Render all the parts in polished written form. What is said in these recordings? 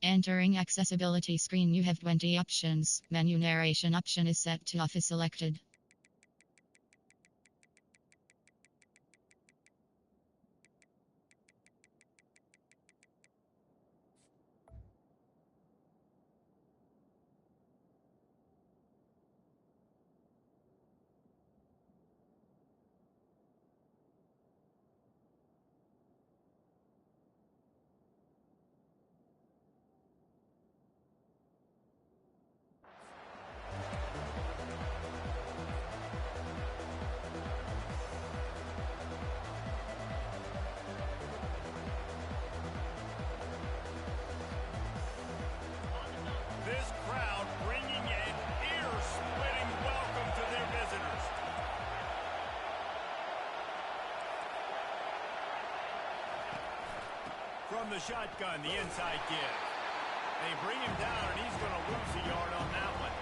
Entering accessibility screen, you have 20 options. Menu narration option is set to off is selected. This crowd bringing an ear-splitting welcome to their visitors. From the shotgun, the inside give. They bring him down, and he's going to lose a yard on that one.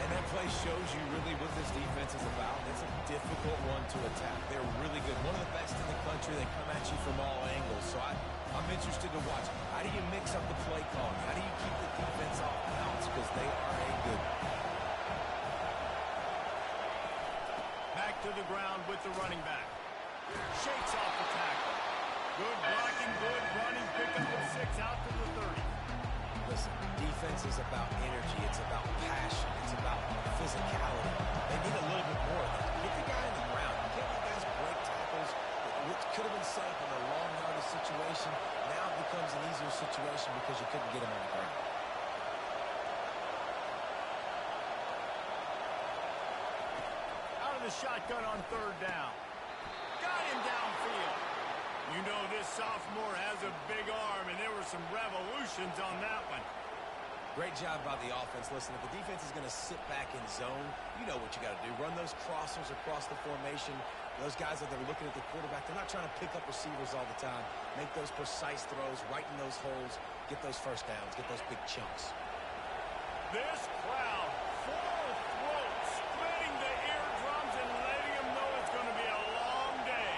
And that play shows you really what this defense is about. It's a difficult one to attack. They're really good. One of the best in the country. They come at you from all angles. So I'm interested to watch. How do you mix up the play calling? How do you keep the defense off balance? Because they are a good. Back to the ground with the running back. Shakes off the tackle. Good blocking, good running. Pick up of 6 out to the 30. Listen, defense is about energy. It's about passion. It's about physicality. They need a little bit more of that. Get the guy on the ground. You can't let guys break tackles, which could have been set up in a long yardage situation. Now it becomes an easier situation because you couldn't get him on the ground. Out of the shotgun on 3rd down. Got him downfield. You know this sophomore has a big arm, and there were some revolutions on that one. Great job by the offense. Listen, if the defense is going to sit back in zone, you know what you got to do. Run those crossers across the formation. Those guys that are looking at the quarterback, they're not trying to pick up receivers all the time. Make those precise throws, right in those holes, get those first downs, get those big chunks. This crowd, full throat, splitting the eardrums and letting them know it's going to be a long day.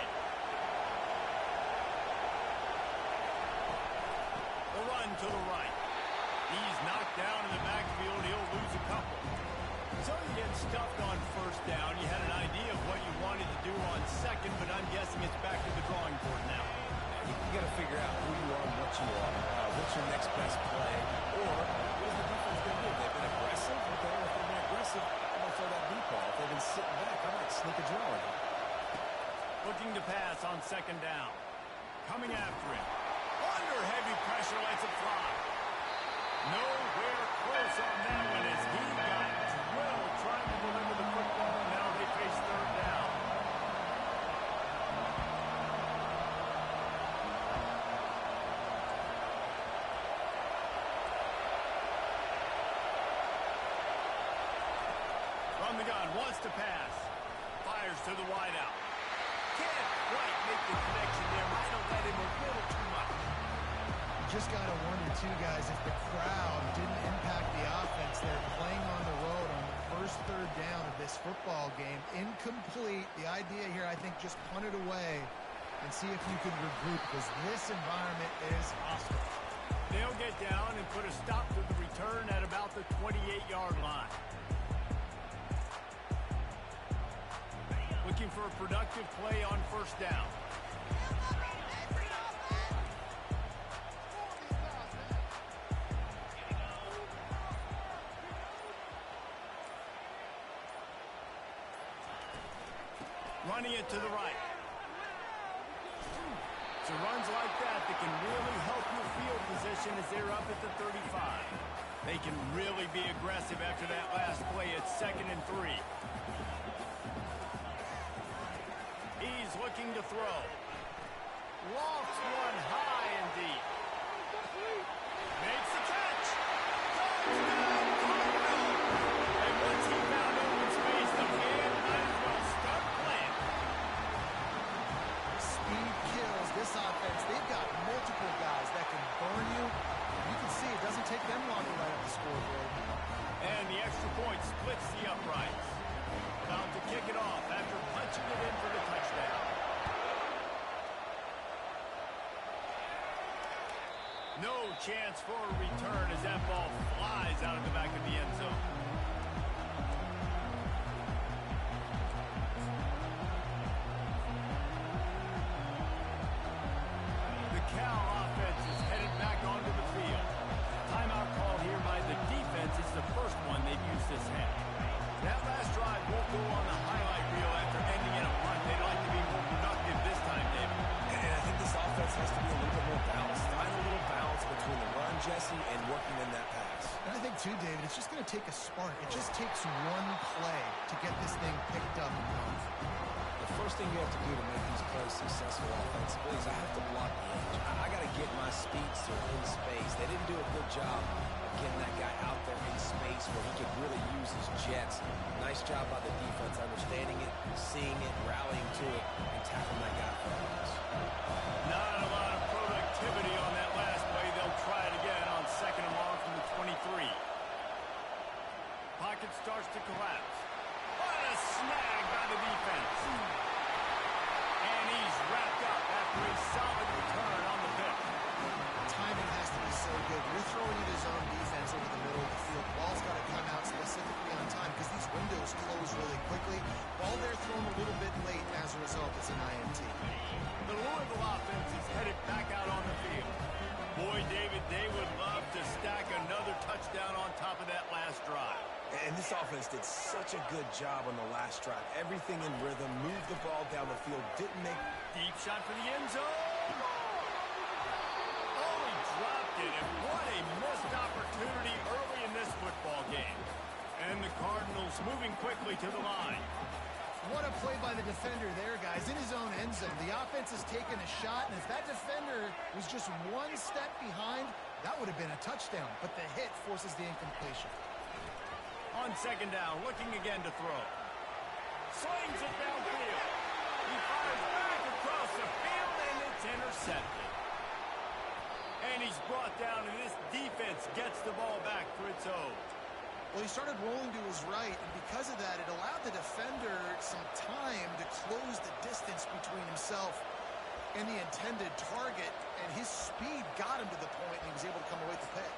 The run to the right. He's knocked down in the backfield. He'll lose a couple. So you get stuffed on 1st down. You had an idea of what you wanted to do on 2nd, but I'm guessing it's back to the drawing board now. You got to figure out who you are and what you are. What's your next best play? Or what is the defense going to do? They've been aggressive. Okay, if they've been aggressive, I'm going to throw that deep ball. If they've been sitting back, I might sneak a draw in here. Looking to pass on 2nd down. Coming after him. Under heavy pressure, lets it fly. Nowhere close on that one as he got drilled trying to deliver the football. Now they face 3rd down. From the gun, wants to pass. Fires to the wideout. Can't quite make the connection there. Might have let him a little too much. Just got to wonder, too, guys, if the crowd didn't impact the offense. They're playing on the road on the first 3rd down of this football game. Incomplete. The idea here, I think, just punt it away and see if you can regroup because this environment is hostile. They'll get down and put a stop to the return at about the 28-yard line. Looking for a productive play on 1st down. Running it to the right. So runs like that can really help your field position as they're up at the 35. They can really be aggressive after that last play at 2nd and 3. He's looking to throw. Lofts one high and deep. Makes the catch. Touchdown, Cardinals. And once he found open space, the man might as well start playing. Speed kills this offense. They've got multiple guys that can burn you. You can see it doesn't take them long to light up the scoreboard. And the extra point splits the uprights. About to kick it off after punching it in for the touchdown. No chance for a return as that ball flies out of the back of the end zone. The Cal offense is headed back onto the field. Timeout call here by the defense. It's the first one they've used this half. That last drive won't go on the highlight reel after ending in a punt. They'd like to be more productive this time, David. And I think this offense has to be a little bit more balanced. Find a little balance between the run, Jesse, and working in that pass. And I think, too, David, it's just going to take a spark. It just takes one play to get this thing picked up and going. The first thing you have to do to make these plays successful offensively is I have to block the edge. I got to get my speedster in space. They didn't do a good job of getting that guy out there in space where he could really use his jets. Nice job by the defense understanding it, seeing it, rallying to it, and tackling that guy for a loss. Not a lot of productivity on that last play. They'll try it again on second and long from the 23. Pocket starts to collapse. What a snag by the defense. And he's wrapped up after a solid return on the pick. Timing has to be so good. You're throwing at his own defense over the middle of the field. Ball's got to come out specifically on time because these windows close really quickly. Ball there thrown a little bit late, and as a result, it's an INT. The Louisville offense is headed back out on the field. Boy, David, they would love to stack another touchdown on top of that last drive. And this offense did such a good job on the last drive. Everything in rhythm, moved the ball down the field, didn't make... Deep shot for the end zone. Oh, he dropped it, and what a missed opportunity early in this football game. And the Cardinals moving quickly to the line. What a play by the defender there, guys. In his own end zone, the offense has taken a shot, and if that defender was just one step behind, that would have been a touchdown. But the hit forces the incompletion. On second down, looking again to throw. Slings it downfield. He fires back across the field, and it's intercepted. And he's brought down, and this defense gets the ball back for its own. Well, he started rolling to his right, and because of that, it allowed the defender some time to close the distance between himself and the intended target, and his speed got him to the point, and he was able to come away with the pick.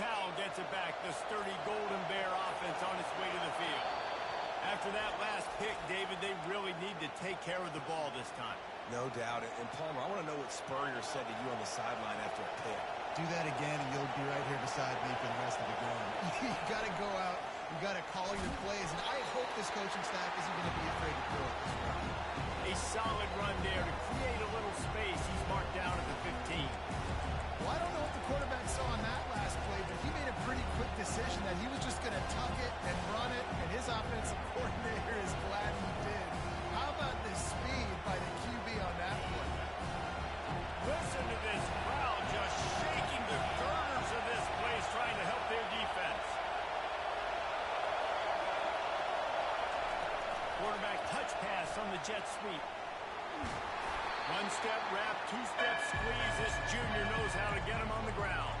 Cal gets it back, the sturdy Golden Bear offense on its way to the field. After that last pick, David, they really need to take care of the ball this time. No doubt. And Palmer, I want to know what Spurrier said to you on the sideline after a pick. Do that again, and you'll be right here beside me for the rest of the game. You got to go out. You got to call your plays, and I hope this coaching staff isn't going to be afraid to throw it this way. A solid run there to create a little space. He's marked down at the 15. Well, I don't know what the quarterback saw on that last play, but he made a pretty quick decision that he was just going to tuck it and run it, and his offensive coordinator is glad he did. How about the speed by the QB on that play? Listen to this crowd just shaking the girders of this place, trying to help their defense. Quarterback touch pass on the jet sweep. One-step wrap, two-step squeeze. This junior knows how to get him on the ground.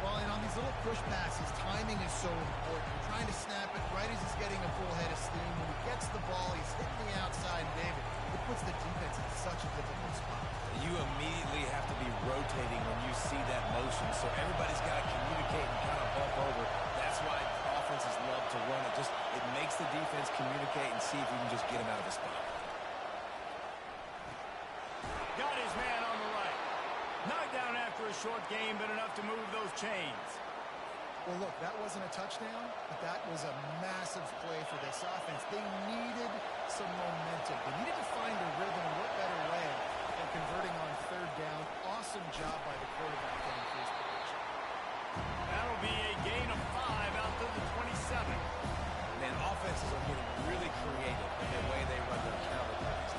Well, and on these little push passes, timing is so important. You're trying to snap it right as he's getting a full head of steam. When he gets the ball, he's hitting the outside, David. It puts the defense in such a difficult spot. You immediately have to be rotating when you see that motion, so everybody's got to communicate and kind of bump over. That's why offenses love to run it. It makes the defense communicate and see if you can just get him out of the spot. Got his man on the right. Knocked down after a short game, but enough to move those chains. Well, look, that wasn't a touchdown, but that was a massive play for this offense. They needed some momentum. They needed to find a rhythm, and what better way than converting on third down. Awesome job by the quarterback getting first position. That'll be a gain of 5 out to the 27. Man, offenses are getting really creative in the way they run their counter pass.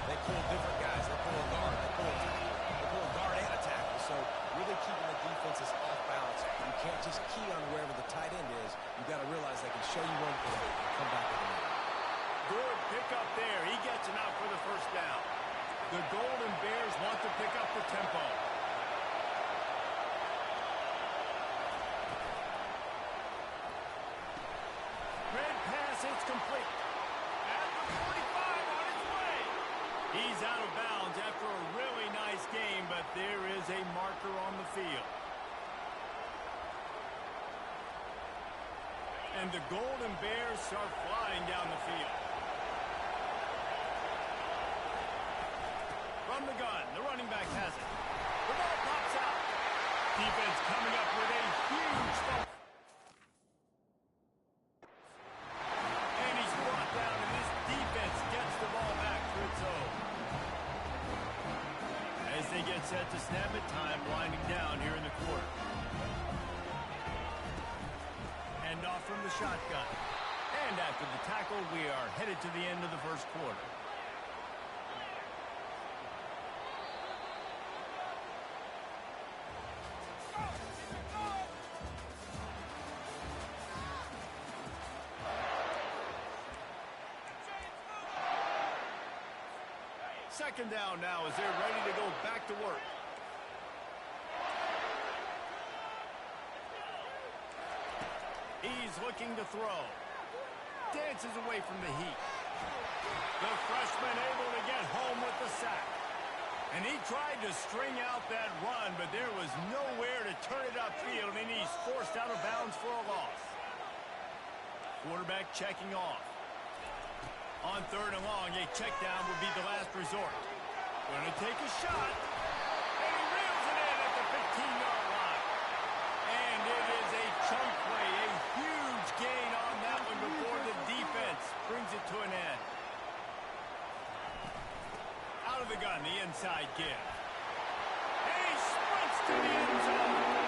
They pull different guys. They pull a guard. They pull a guard and a tackle. So really keeping the defenses off balance. You can't just key on wherever the tight end is. You've got to realize they can show you one thing and come back with another. Good pickup there. He gets him out for the first down. The Golden Bears want to pick up the tempo. Red complete. At the 45 on its way. He's out of bounds after a really nice game, but there is a marker on the field. And the Golden Bears are flying down the field. From the gun, the running back has it. The ball pops out. Defense coming up with a huge fumble. And he's brought down, and this defense gets the ball back for its own. As they get set to snap it, time winding down here in the quarter. And off from the shotgun. And after the tackle, we are headed to the end of the first quarter. Second down now as they're ready to go back to work. He's looking to throw. Dances away from the heat. The freshman able to get home with the sack. And he tried to string out that run, but there was nowhere to turn it upfield, and he's forced out of bounds for a loss. Quarterback checking off. On third and long, a check down would be the last resort. Going to take a shot. And he reels it in at the 15-yard line. And it is a chunk play, a huge gain on that one before the defense brings it to an end. Out of the gun, the inside give. And he sprints to the end zone.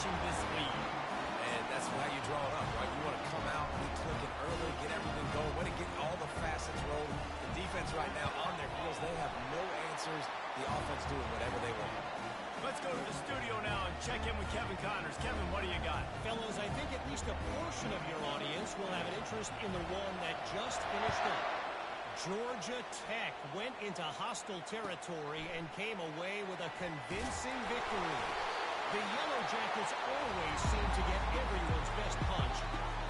This lead. And that's how you draw it up, right? You want to come out, be clicking early, get everything going, want to get all the facets rolling. The defense right now on their heels, they have no answers. The offense doing whatever they want. Let's go to the studio now and check in with Kevin Connors. Kevin, what do you got? Fellas, I think at least a portion of your audience will have an interest in the one that just finished up. Georgia Tech went into hostile territory and came away with a convincing victory. The Yellow Jackets always seem to get everyone's best punch,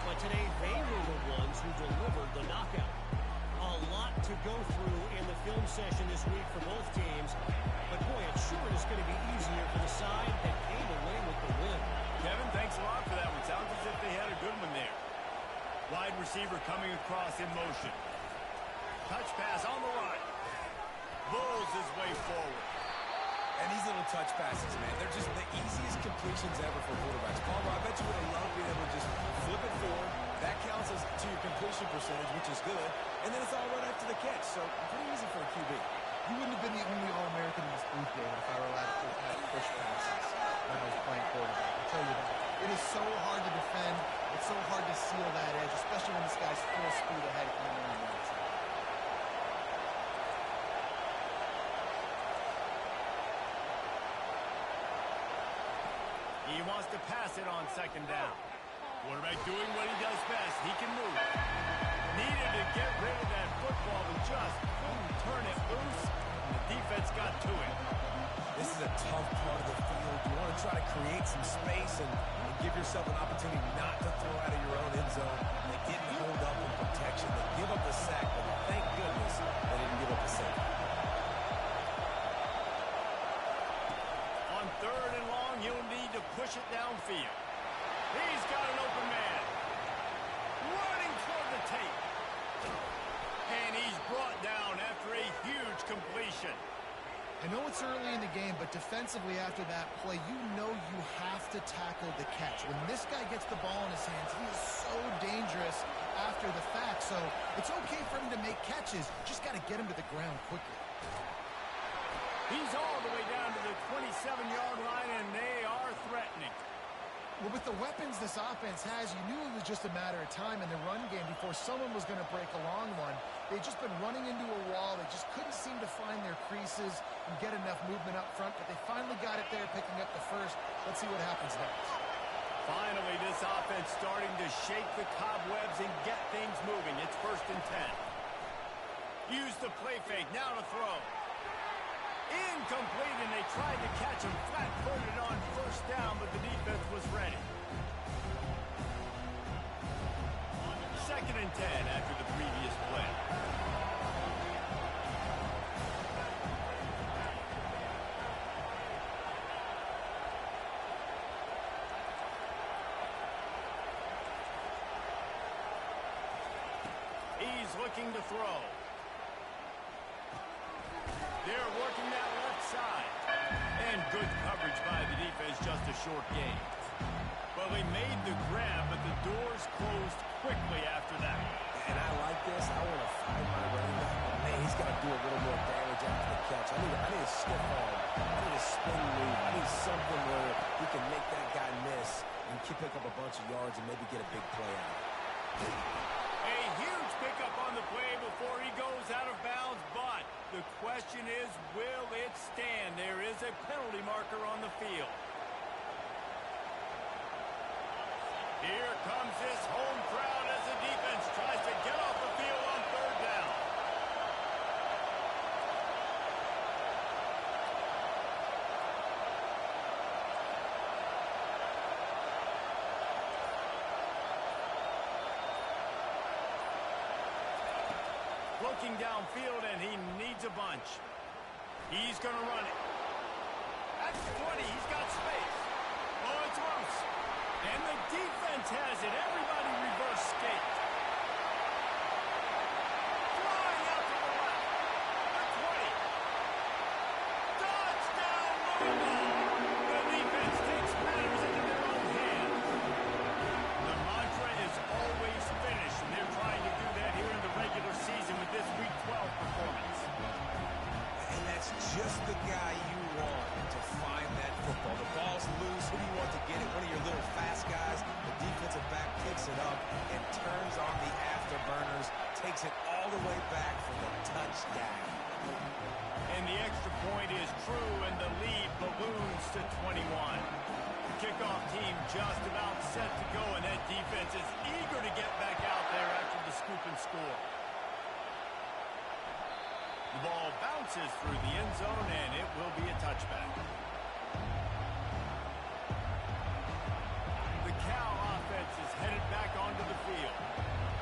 but today they were the ones who delivered the knockout. A lot to go through in the film session this week for both teams, but boy, it sure is going to be easier for the side that came away with the win. Kevin, thanks a lot for that one. Sounds as if they had a good one there. Wide receiver coming across in motion. Touch pass on the run. Bulls his way forward. And these little touch passes, man, they're just the easiest completions ever for quarterbacks. Palmer, I bet you would have loved being able to just flip it forward. That counts as to your completion percentage, which is good. And then it's all right after the catch. So pretty easy for a QB. You wouldn't have been the only All-American in this booth, David, if I were allowed to push passes when I was playing quarterback. I'll tell you that. It is so hard to defend. It's so hard to seal that edge, especially when this guy's full speed ahead coming in on the outside. He wants to pass it on second down. Quarterback doing what he does best. He can move. Needed to get rid of that football, but just couldn't turn it loose. And the defense got to it. This is a tough part of the field. You want to try to create some space and give yourself an opportunity not to throw out of your own end zone. They didn't hold up in protection. They give up the sack, but thank goodness they didn't give up the sack. On third and long, he'll need to push it downfield. He's got an open man. Running toward the tape. And he's brought down after a huge completion. I know it's early in the game, but defensively after that play, you know you have to tackle the catch. When this guy gets the ball in his hands, he is so dangerous after the fact. So it's okay for him to make catches. Just got to get him to the ground quickly. He's all the way down to the 27-yard line, and they are threatening. Well, with the weapons this offense has, you knew it was just a matter of time in the run game before someone was going to break a long one. They've just been running into a wall. They just couldn't seem to find their creases and get enough movement up front, but they finally got it there, picking up the first. Let's see what happens next. Finally, this offense starting to shake the cobwebs and get things moving. It's 1st and 10. Use the play fake. Now to throw. Incomplete, and they tried to catch him flat-footed on first down, but the defense was ready. 2nd and 10 after the previous play. He's looking to throw. They're working that left side. And good coverage by the defense, just a short gain. Well, they made the grab, but the doors closed quickly after that. And I like this. I want to find my running back. But man, he's got to do a little more damage after the catch. I need a stiff arm. I need a spin move. I need something where he can make that guy miss and pick up a bunch of yards and maybe get a big play out. A huge pickup on the play before he goes out of bounds, but the question is, will it stand? There is a penalty marker on the field. Here comes this home crowd as the defense tries to get off the field on 3rd down. Looking downfield, and he needs a bunch. He's going to run it. That's 20. He's got space. Oh, it's loose. And the defense has it. Everybody reverse skate. Flying out to the left. The 20. Touchdown, Louisville. The defense takes matters into their own hands. The mantra is always finish, and they're trying to do that here in the regular season with this Week 12 performance. And that's just the guy you want to find that football. The ball's loose. Who do you want to get it? One of your little fast guys. The defensive back picks it up and turns on the afterburners, takes it all the way back for the touchdown. And the extra point is true, and the lead balloons to 21. The kickoff team just about set to go, and that defense is eager to get back out there after the scoop and score. The ball bounces through the end zone, and it will be a touchback. The Cal offense is headed back onto the field.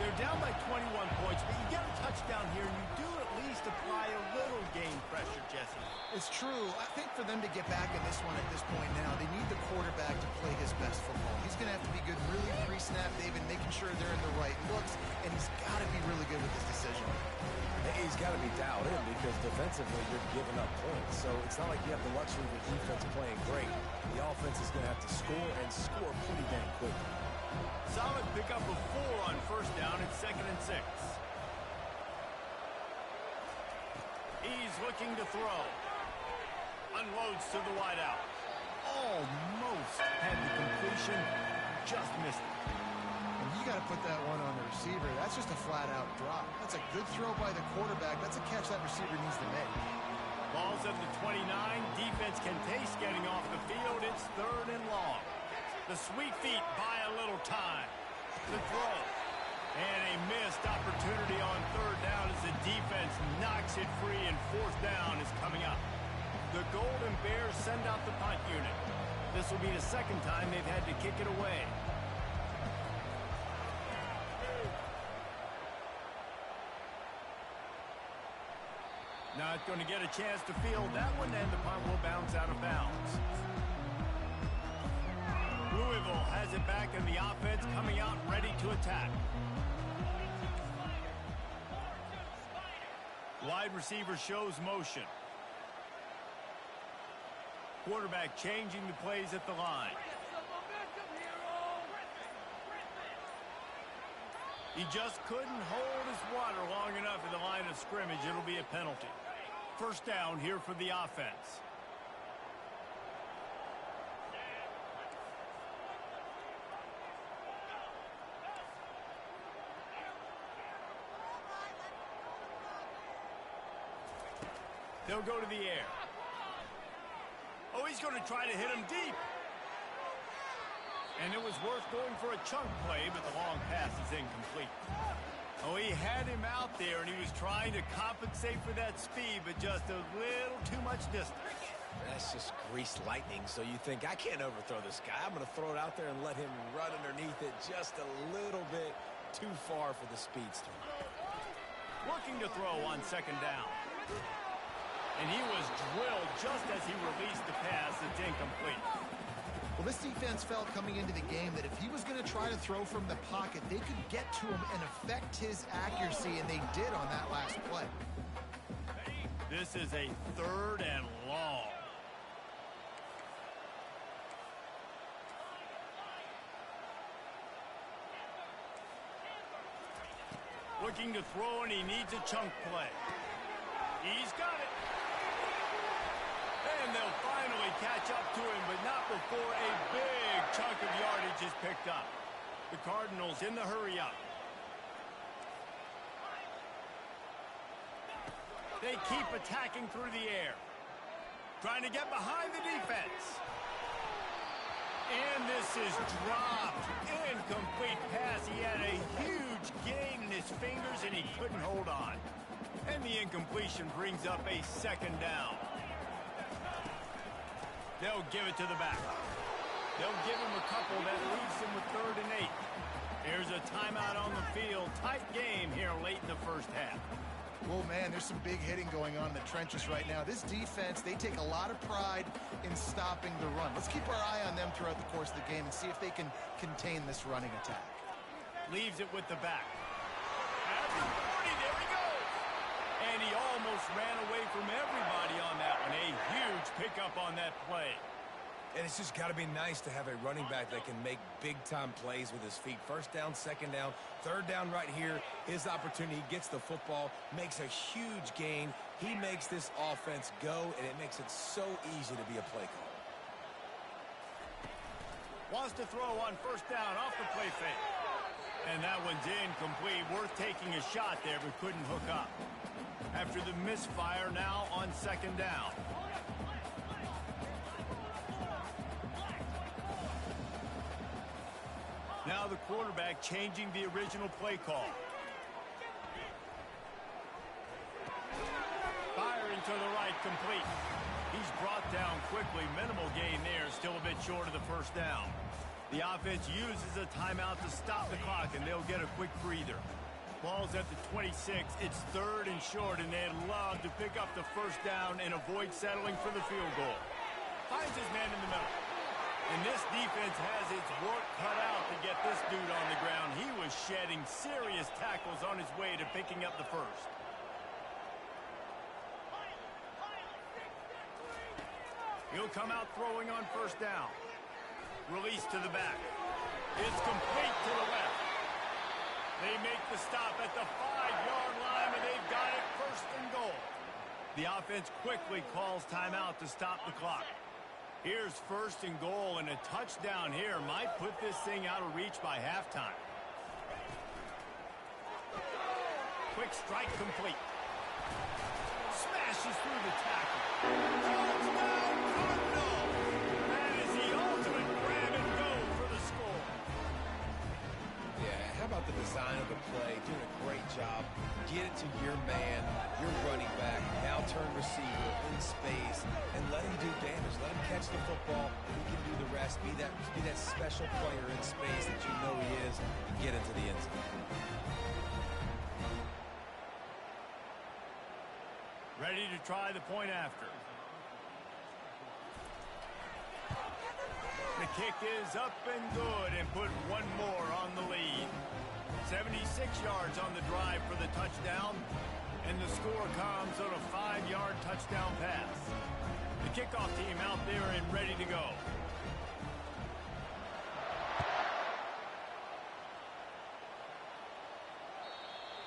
They're down by 21 points, but you get a touchdown here, and you do at least apply a little game pressure, Jesse. It's true. I think for them to get back in this one at this point now, they need the quarterback to play his best football. He's going to have to be good really pre-snap, David, making sure they're in the right looks, and he's got to be really good with his decision. He's got to be dialed in because defensively you're giving up points. So it's not like you have the luxury of the defense playing great. The offense is going to have to score and score pretty dang quickly. Solid pickup of 4 on first down. It's 2nd and 6. He's looking to throw. Unloads to the wideout. Almost had the completion. Just missed it. You got to put that one on the receiver. That's just a flat-out drop. That's a good throw by the quarterback. That's a catch that receiver needs to make. Ball's at the 29. Defense can taste getting off the field. It's 3rd and long. The sweet feet buy a little time. The throw. And a missed opportunity on 3rd down as the defense knocks it free, and 4th down is coming up. The Golden Bears send out the punt unit. This will be the 2nd time they've had to kick it away. Not going to get a chance to field that one, and the punt will bounce out of bounds. Louisville has it back, and the offense coming out ready to attack. Wide receiver shows motion. Quarterback changing the plays at the line. He just couldn't hold his water long enough in the line of scrimmage. It'll be a penalty. First down here for the offense. They'll go to the air. Oh, he's going to try to hit him deep. And it was worth going for a chunk play, but the long pass is incomplete. Oh, he had him out there, and he was trying to compensate for that speed, but just a little too much distance. That's just greased lightning, so you think, I can't overthrow this guy. I'm going to throw it out there and let him run underneath it just a little bit too far for the speedster. Looking to throw on second down. And he was drilled just as he released the pass. It's incomplete. Well, this defense felt coming into the game that if he was going to try to throw from the pocket, they could get to him and affect his accuracy, and they did on that last play. This is a 3rd and long. Looking to throw, and he needs a chunk play. He's got it. And they'll finally catch up to him, but not before a big chunk of yardage is picked up. The Cardinals in the hurry up. They keep attacking through the air. Trying to get behind the defense. And this is dropped. Incomplete pass. He had a huge gain in his fingers, and he couldn't hold on. And the incompletion brings up a 2nd down. They'll give it to the back. They'll give him a couple that leaves him with 3rd and 8. Here's a timeout on the field. Tight game here late in the first half. Well, man, there's some big hitting going on in the trenches right now. This defense, they take a lot of pride in stopping the run. Let's keep our eye on them throughout the course of the game and see if they can contain this running attack. Leaves it with the back. At the 40, there he goes. And he almost ran away from everybody on that one. A huge pickup on that play. And it's just got to be nice to have a running back that can make big-time plays with his feet. 1st down, 2nd down, 3rd down right here. His opportunity, he gets the football, makes a huge gain. He makes this offense go, and it makes it so easy to be a play caller. Wants to throw on 1st down off the play fake. And that one's incomplete. Worth taking a shot there, but couldn't hook up. After the misfire, now on 2nd down. Now the quarterback changing the original play call. Firing to the right, complete. He's brought down quickly. Minimal gain there, still a bit short of the 1st down. The offense uses a timeout to stop the clock, and they'll get a quick breather. Ball's at the 26. It's 3rd and short, and they'd love to pick up the 1st down and avoid settling for the field goal. Finds his man in the middle. And this defense has its work cut out to get this dude on the ground. He was shedding serious tackles on his way to picking up the 1st. He'll come out throwing on 1st down. Release to the back. It's complete to the left. They make the stop at the 5-yard line, and they've got it 1st and goal. The offense quickly calls timeout to stop the clock. Here's 1st and goal, and a touchdown here might put this thing out of reach by halftime. Quick strike complete. Smashes through the tackle. Touchdown, Cardinals! That is the ultimate grab and go for the score. Yeah, how about the design of the play? Doing a great job. Get it to your man, your running back, now turn receiver in space, and let him do damage. Let him catch the football. He can do the rest. Be that special player in space that you know he is, and get into the end zone. Ready to try the point after. The kick is up and good, and put one more on the lead. 76 yards on the drive for the touchdown, and the score comes on a 5-yard touchdown pass. The kickoff team out there and ready to go.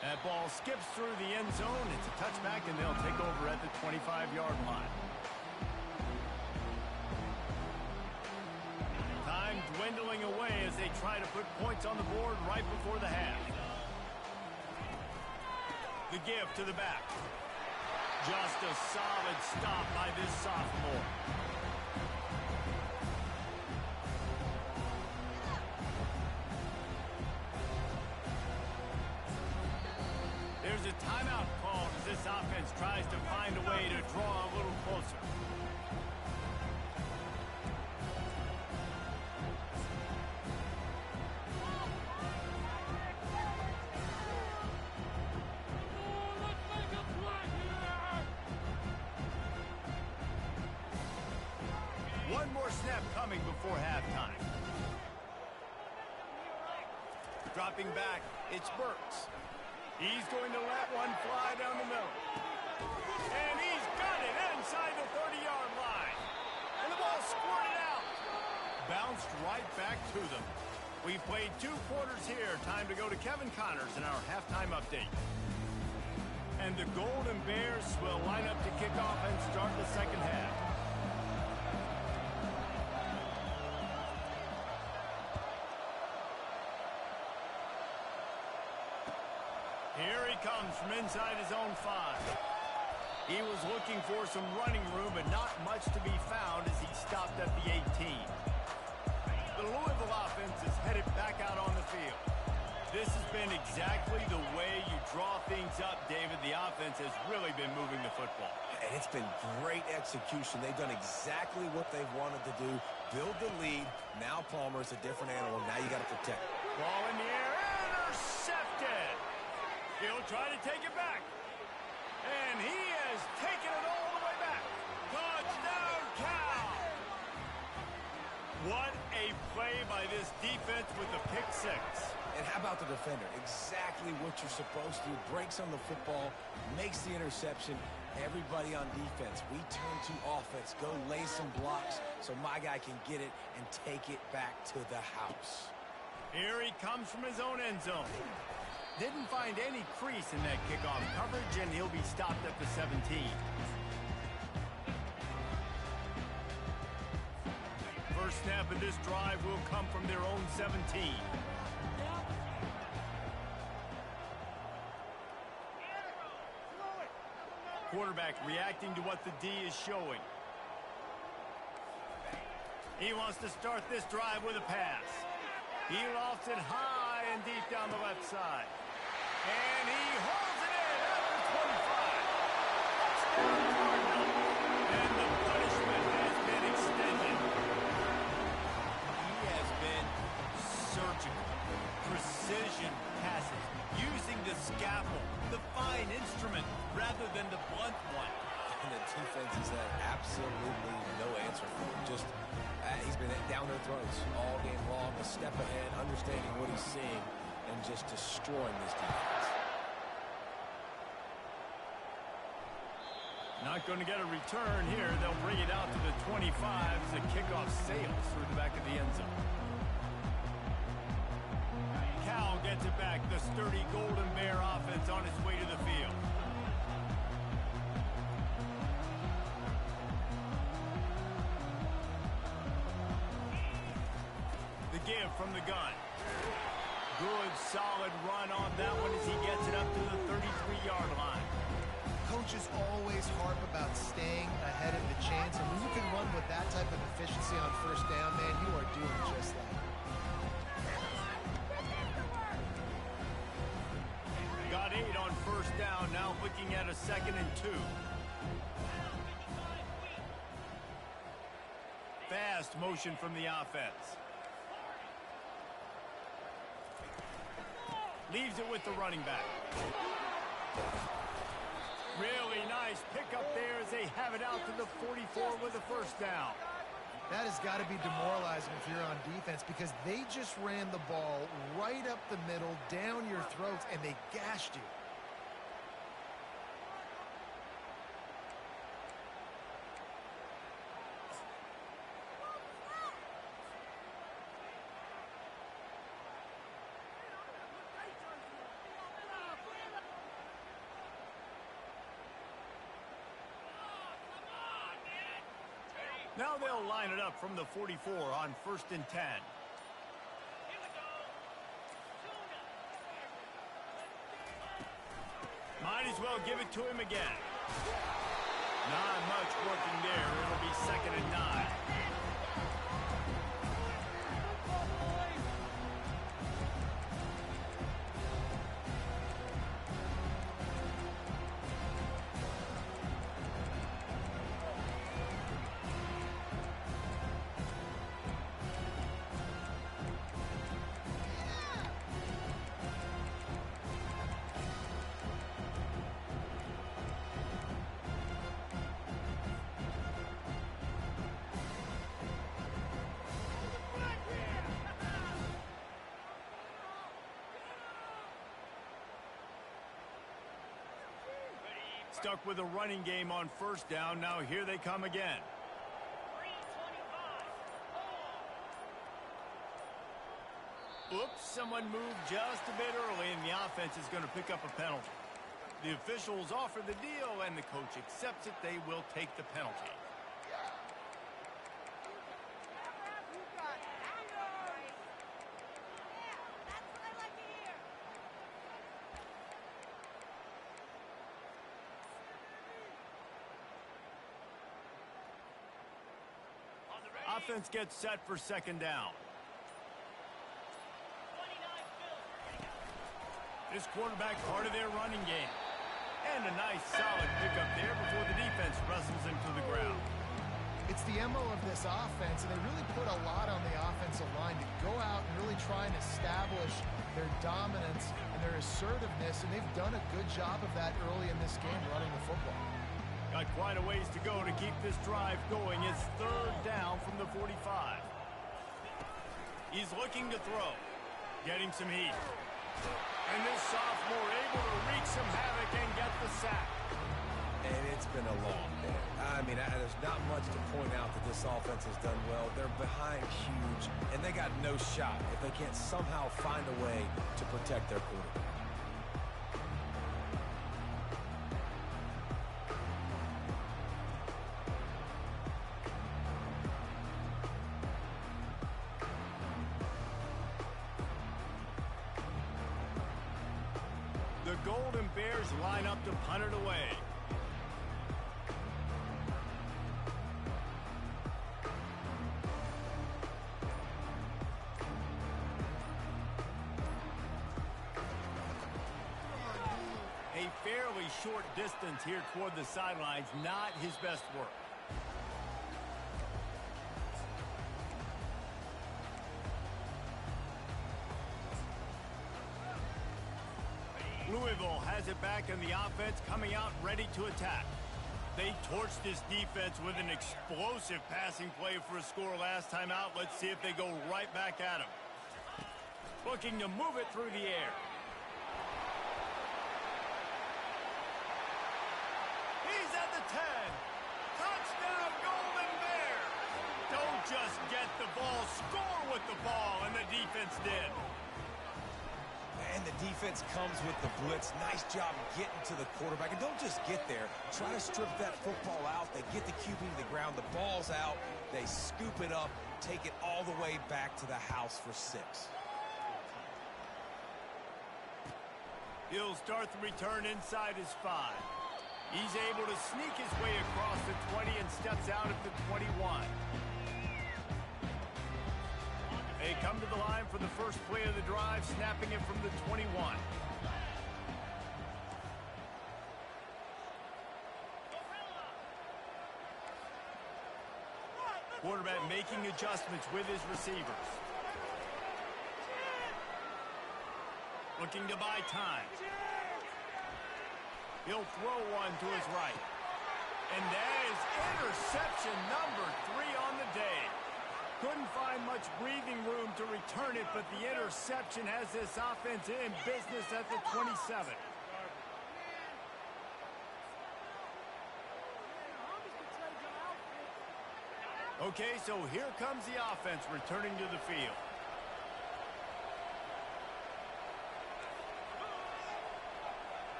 That ball skips through the end zone. It's a touchback, and they'll take over at the 25-yard line. Time dwindling away as they try to put points on the board right before the half. The give to the back. Just a solid stop by this sophomore. defense tries to find a way to draw a little closer. One more snap coming before halftime. Dropping back, it's Burks. He's going to let one fly down the middle. And he's got it inside the 30-yard line. And the ball squirted out. Bounced right back to them. We've played 2 quarters here. Time to go to Kevin Connors in our halftime update. And the Golden Bears will line up to kick off and start the second half. Here he comes from inside his own 5. He was looking for some running room, but not much to be found as he stopped at the 18. The Louisville offense is headed back out on the field. This has been exactly the way you draw things up, David. The offense has really been moving the football. And it's been great execution. They've done exactly what they've wanted to do. Build the lead. Now Palmer's a different animal. Now you got to protect. Ball in the air, intercepted. He'll try to take it back. And he has taken it all the way back. Touchdown, Cal! What a play by this defense with the pick 6. And how about the defender? Exactly what you're supposed to do. Breaks on the football, makes the interception. Everybody on defense, we turn to offense. Go lay some blocks so my guy can get it and take it back to the house. Here he comes from his own end zone. Didn't find any crease in that kickoff coverage, and he'll be stopped at the 17. First snap of this drive will come from their own 17. Quarterback reacting to what the D is showing. He wants to start this drive with a pass. He lofts it high and deep down the left side. And he holds it in after 25. Touchdown, Cardinal. And the punishment has been extended. He has been surgical. Precision passes. Using the scalpel, the fine instrument, rather than the blunt one. And the defense has had absolutely no answer for him. Just, he's been down their throats all game long, a step ahead, understanding what he's seeing, and just destroying this defense. Not going to get a return here. They'll bring it out to the 25 as the kickoff sails through the back of the end zone. Cal gets it back. The sturdy Golden Bear offense on its way to the field. The give from the gun. Good, solid run on that one as he gets it up to the 33-yard line. Coaches always harp about staying ahead of the chance, and when you can run with that type of efficiency on first down, man, you are doing just that. Got 8 on first down, now looking at a 2nd and 2. Fast motion from the offense. Leaves it with the running back. Really nice pickup there as they have it out to the 44 with a first down. That has got to be demoralizing if you're on defense, because they just ran the ball right up the middle, down your throats, and they gashed you. Now they'll line it up from the 44 on 1st and 10. Might as well give it to him again. Not much working there. It'll be 2nd and 9. Stuck with a running game on first down. Now here they come again. Oops, someone moved just a bit early, and the offense is going to pick up a penalty. The officials offer the deal, and the coach accepts it. They will take the penalty. Offense gets set for second down. This quarterback part of their running game. And a nice solid pickup there before the defense wrestles him to the ground. It's the MO of this offense, and they really put a lot on the offensive line to go out and really try and establish their dominance and their assertiveness, and they've done a good job of that early in this game running the football. Got quite a ways to go to keep this drive going. It's third down from the 45. He's looking to throw. Getting some heat. And this sophomore able to wreak some havoc and get the sack. And it's been a long day. I mean, there's not much to point out that this offense has done well. They're behind huge, and they got no shot if they can't somehow find a way to protect their quarterback. The Golden Bears line up to punt it away. A fairly short distance here toward the sidelines, not his best work. Louisville has it back, and the offense coming out ready to attack. They torched this defense with an explosive passing play for a score last time out. Let's see if they go right back at him. Looking to move it through the air. He's at the 10. Touchdown, Golden Bears. Don't just get the ball, score with the ball, and the defense did. And the defense comes with the blitz. Nice job getting to the quarterback. And don't just get there. Try to strip that football out. They get the QB to the ground. The ball's out. They scoop it up, take it all the way back to the house for 6. He'll start the return inside his 5. He's able to sneak his way across the 20 and steps out at the 21. They come to the line for the first play of the drive, snapping it from the 21. Quarterback making adjustments with his receivers. Looking to buy time. He'll throw one to his right. And that is interception number 3 on the day. Couldn't find much breathing room to return it, but the interception has this offense in business at the 27. Okay, so here comes the offense returning to the field.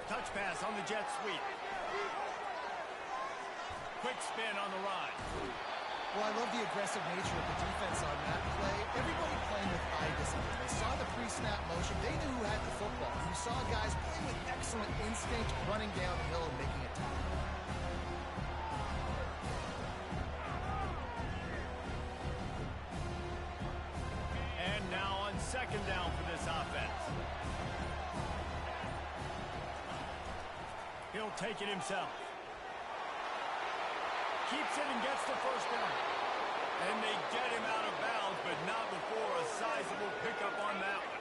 Touch pass on the jet sweep. Quick spin on the run. Well, I love the aggressive nature of the defense on that play. Everybody playing with eye discipline. They saw the pre-snap motion. They knew who had the football. You saw guys play with excellent instinct, running downhill and making a tackle. And now on second down for this offense. He'll take it himself. Keeps it and gets the first down. And they get him out of bounds, but not before a sizable pickup on that one.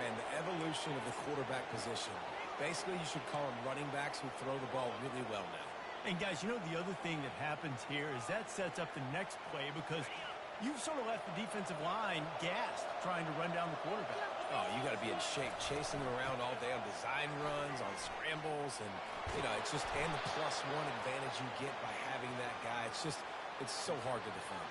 Man, the evolution of the quarterback position. Basically, you should call them running backs who throw the ball really well now. And guys, you know the other thing that happens here is that sets up the next play because You've sort of left the defensive line gassed trying to run down the quarterback. Oh, you got to be in shape, chasing him around all day on design runs, on scrambles, and, it's just, and the +1 advantage you get by having that guy. It's so hard to defend.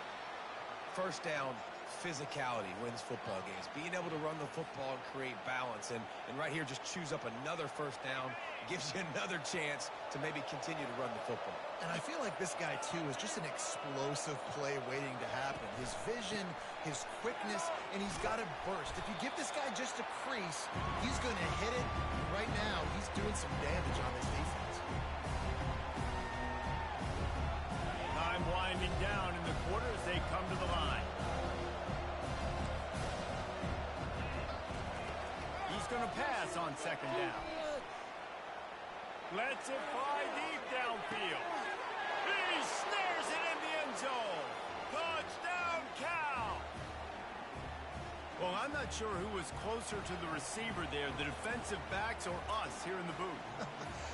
First down, physicality wins football games. Being able to run the football and create balance, and right here, just choose up another first down, gives you another chance to maybe continue to run the football. And I feel like this guy, too, is just an explosive play waiting to happen. His vision, his quickness, and he's got a burst. If you give this guy just a crease, he's going to hit it. And right now, he's doing some damage on this defense. Time winding down in the quarter as they come to the line. He's going to pass on second down. Lets it fly deep downfield. He snares it in the end zone. Touchdown, Cal! Well, I'm not sure who was closer to the receiver there, the defensive backs or us here in the booth.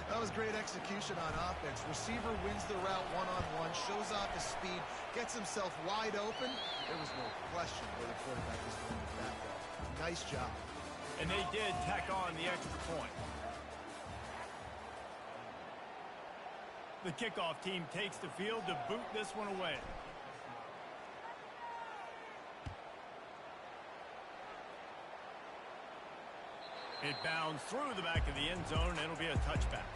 That was great execution on offense. Receiver wins the route one-on-one, shows off his speed, gets himself wide open. There was no question where the quarterback was going with that ball. Nice job. And they did tack on the extra point. The kickoff team takes the field to boot this one away. It bounds through the back of the end zone. It'll be a touchback.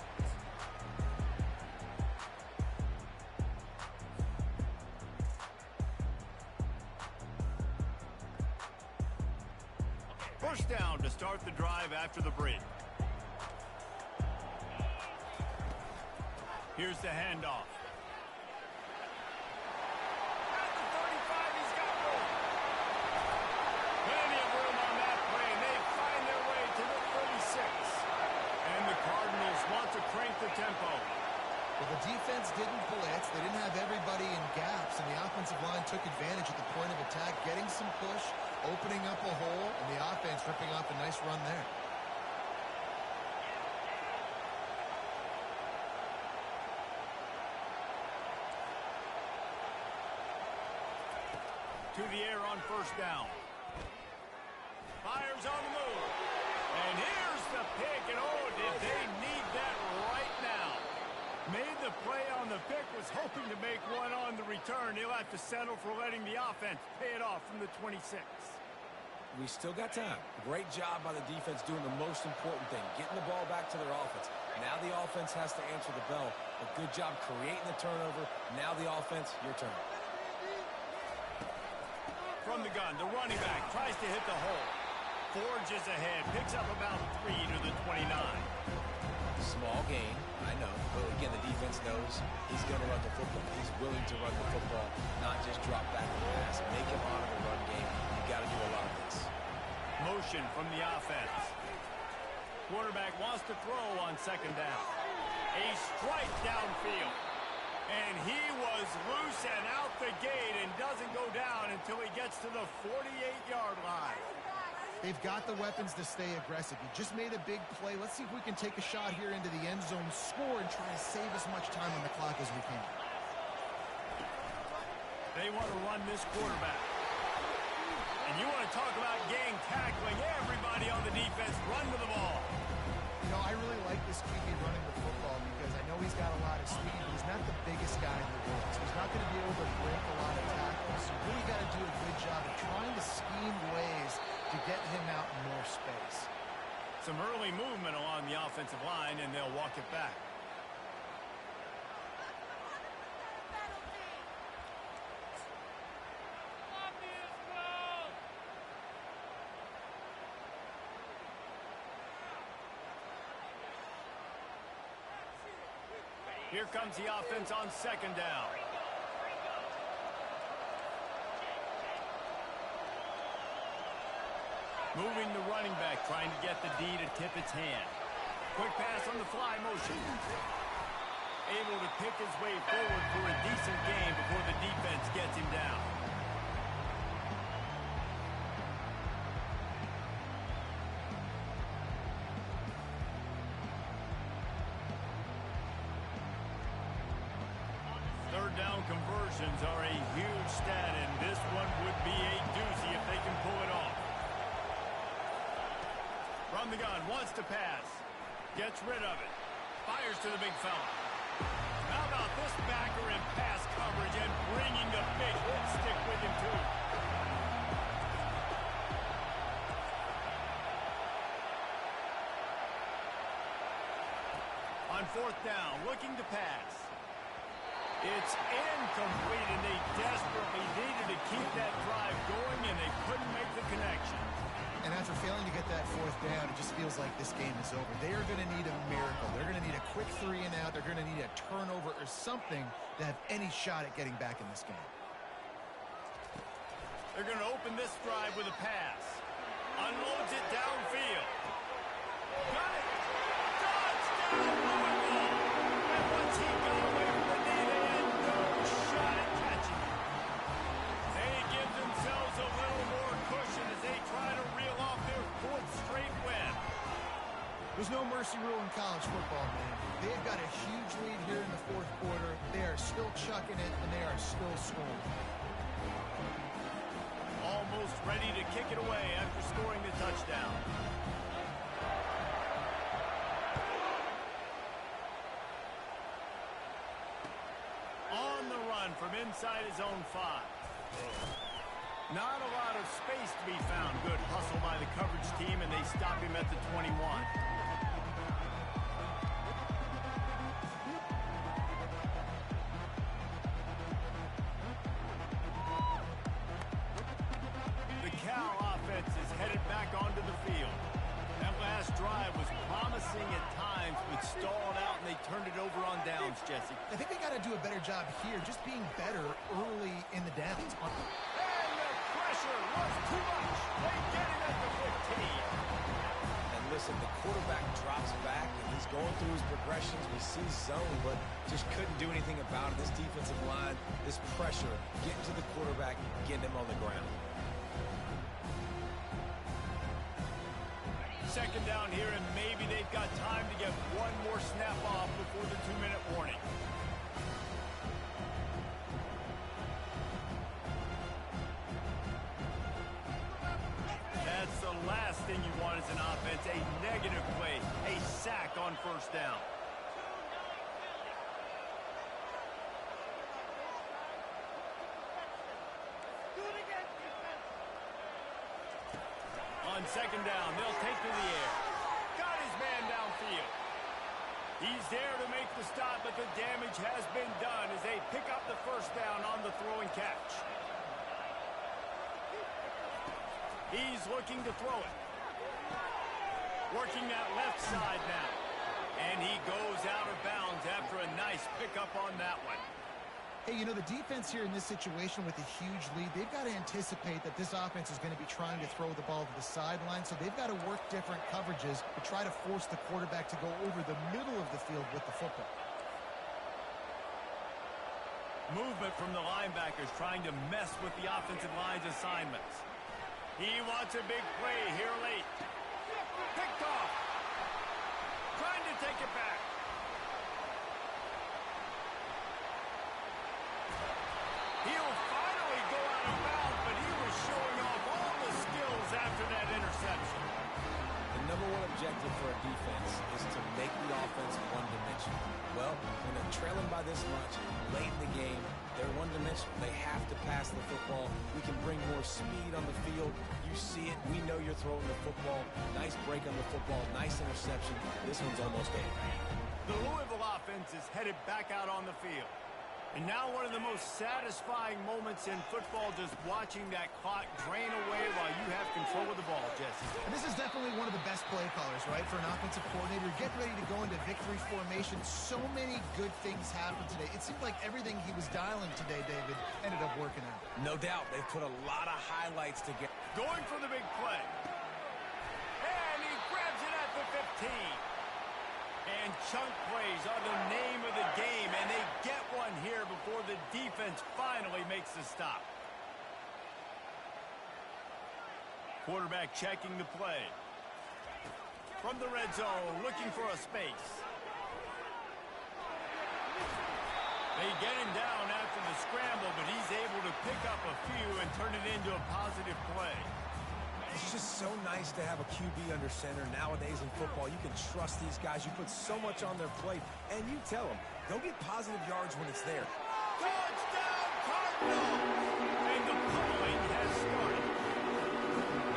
First down to start the drive after the break. Here's the handoff. At the 35, he's got room. Plenty of room on that play, and they find their way to the 36. And the Cardinals want to crank the tempo. Well, the defense didn't blitz. They didn't have everybody in gaps, and the offensive line took advantage at the point of attack, getting some push, opening up a hole, and the offense ripping off a nice run there. To the air on first down. Fires on the move. And here's the pick, and oh, did they need that right now. Made the play on the pick, was hoping to make one on the return. He'll have to settle for letting the offense pay it off from the 26. We still got time. Great job by the defense doing the most important thing, getting the ball back to their offense. Now the offense has to answer the bell. A good job creating the turnover. Now the offense, your turn. From the gun, the running back tries to hit the hole. Forges ahead, picks up about 3 to the 29. Small gain, I know. But again, the defense knows he's going to run the football. He's willing to run the football, not just drop back and pass. Make him honor the run game. You got to do a lot of this. Motion from the offense. Quarterback wants to throw on second down. A strike downfield. And he was loose and out the gate and doesn't go down until he gets to the 48-yard line. They've got the weapons to stay aggressive. He just made a big play. Let's see if we can take a shot here into the end zone, score, and try to save as much time on the clock as we can. They want to run this quarterback. And you want to talk about gang tackling. Everybody on the defense run to the ball. You know, I really like this QB running the football because I know he's got a lot of speed, but he's not the biggest guy in the world. So he's not going to be able to break a lot of tackles. So you really got to do a good job of trying to scheme ways to get him out in more space. Some early movement along the offensive line, and they'll walk it back. Here comes the offense on second down. Moving the running back, trying to get the D to tip its hand. Quick pass on the fly motion. Able to pick his way forward for a decent gain before the defense gets him down. third down conversions are a huge stat, and this one would be a doozy if they can pull it off. From the gun, wants to pass. Gets rid of it. Fires to the big fella. How about this backer in pass coverage and bringing the big hit stick with him, too. On fourth down, looking to pass. It's incomplete, and they desperately needed to keep that drive going, and they couldn't make the connection. And after failing to get that fourth down, it just feels like this game is over. They are going to need a miracle. They're going to need a quick 3 and out. They're going to need a turnover or something to have any shot at getting back in this game. They're going to open this drive with a pass. Unloads it downfield. Got it! Touchdown, Louisville! And once he got away from the knee, they had no shot at catching it. They give themselves a little more cushion as they try to reel off their 4th straight win. There's no mercy rule in college football, man. They've got a huge lead here in the 4th quarter. They are still chucking it, and they are still scoring. Almost ready to kick it away after scoring the touchdown. On the run from inside his own 5. Not a lot of space to be found. Good hustle by the coverage team, and they stop him at the 21. The Cal offense is headed back onto the field. That last drive was promising at times, but stalled out, and they turned it over on downs, Jesse. I think they got to do a better job here, just being better early in the downs. Pressure was too much. They get it at the 15. And listen, the quarterback drops back, and he's going through his progressions. We see zone, but just couldn't do anything about it. This defensive line, this pressure, getting to the quarterback, getting him on the ground. Second down here, and maybe they've got time to get one more snap off before the 2-minute warning. That's the last thing you want as an offense, a negative play, a sack on first down. On second down, they'll take to the air. Got his man downfield. He's there to make the stop, but the damage has been done as they pick up the first down on the throw and catch. He's looking to throw it. Working that left side now. And he goes out of bounds after a nice pickup on that one. Hey, you know, the defense here in this situation with a huge lead, they've got to anticipate that this offense is going to be trying to throw the ball to the sideline, so they've got to work different coverages to try to force the quarterback to go over the middle of the field with the football. Movement from the linebackers trying to mess with the offensive line's assignments. He wants a big play here late. Picked off. Trying to take it back. He'll finally go out of bounds, but he was showing off all the skills after that interception. The number one objective for a defense is to make the offense one-dimensional. Well, when they're trailing by this much, late in the game, they're one-dimensional. They have to pass the football. We can bring more speed on the field. You see it. We know you're throwing the football. Nice break on the football. Nice interception. This one's almost game. The Louisville offense is headed back out on the field. And now one of the most satisfying moments in football, just watching that clock drain away while you have control of the ball, Jesse. And this is definitely one of the best play callers, right, for an offensive coordinator. Get ready to go into victory formation. So many good things happened today. It seemed like everything he was dialing today, David, ended up working out. No doubt. They've put a lot of highlights together. Going for the big play. And he grabs it at the 15. And chunk plays are the name of the game, and they get one here before the defense finally makes the stop. Quarterback checking the play. From the red zone, looking for a space. They get him down after the scramble, but he's able to pick up a few and turn it into a positive play. It's just so nice to have a QB under center. Nowadays in football, you can trust these guys. You put so much on their plate, and you tell them, go get positive yards when it's there. Touchdown, Cardinals! And the pummeling has started.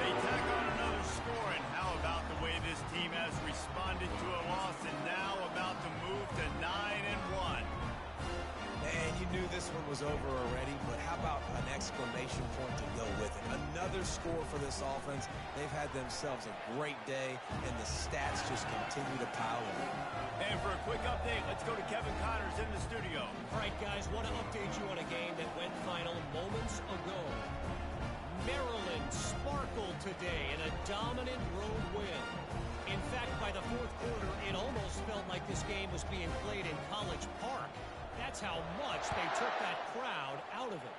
They tack on another score, and how about the way this team has responded to a loss and now about to move to 9-1? And you knew this one was over already, but how about an exclamation point to go with it? Another score for this offense. They've had themselves a great day, and the stats just continue to pile up. And for a quick update, let's go to Kevin Connors in the studio. All right, guys, want to update you on a game that went final moments ago. Maryland sparkled today in a dominant road win. In fact, by the fourth quarter, it almost felt like this game was being played in College Park. That's how much they took that crowd out of it.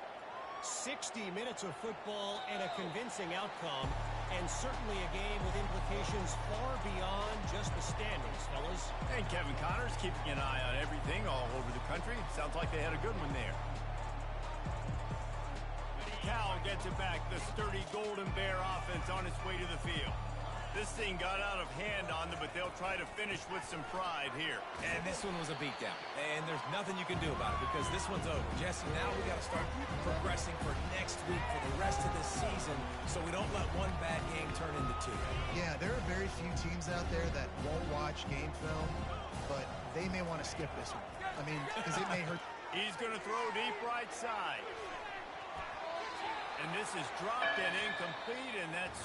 60 minutes of football and a convincing outcome, and certainly a game with implications far beyond just the standings, fellas. And Kevin Connors keeping an eye on everything all over the country. Sounds like they had a good one there. Cal gets it back. The sturdy Golden Bear offense on its way to the field. This thing got out of hand on them, but they'll try to finish with some pride here. And this one was a beatdown. And there's nothing you can do about it because this one's over. Jesse, now we got to start progressing for next week for the rest of this season so we don't let one bad game turn into two. Yeah, there are very few teams out there that won't watch game film, but they may want to skip this one. I mean, because it may hurt. He's going to throw deep right side. And this is dropped and incomplete, and that's